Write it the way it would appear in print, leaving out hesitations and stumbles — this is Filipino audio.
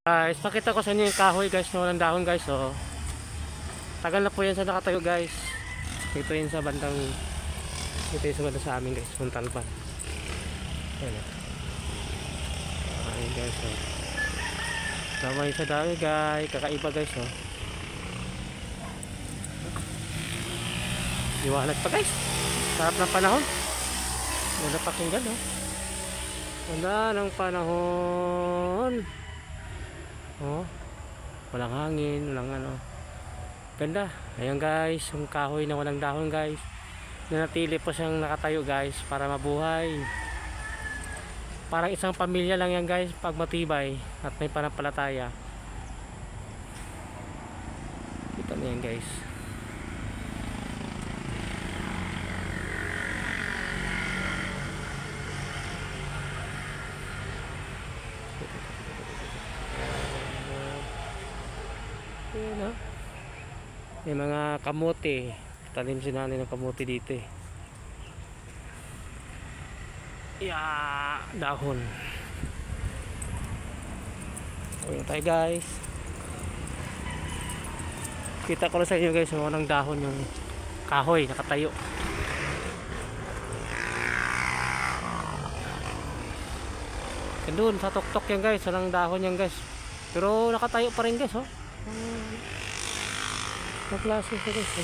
Guys, pakita ko sa inyo yung kahoy guys na walang dahon guys. Oh. Tagal na po yan sa nakatayo guys. Dito yun sa bandang, dito yun sa bandang sa amin guys, Montalban. Ayan. Ayan guys. Oh. Tama yung sa dami guys, kakaiba guys. Oh. Liwanag pa guys. Sarap ng panahon. Wala pakinggan oh. Wala ng panahon. Oh, walang hangin, walang ano. Ganda. Ayan guys, yung kahoy na walang dahon guys. Nanatili po siyang nakatayo guys para mabuhay. Parang isang pamilya lang yan guys pag matibay at may panampalataya. Kita mo yan guys. Ayan, oh. May mga kamote, tanim si nanay ng kamote dito eh. Dahon. Ayan tayo guys. Kita ko lang sa inyo guys, walang dahon yung kahoy nakatayo. Doon sa tuktok yan guys, walang dahon yan guys. Pero nakatayo pa rin guys oh. Ang klase siya guys.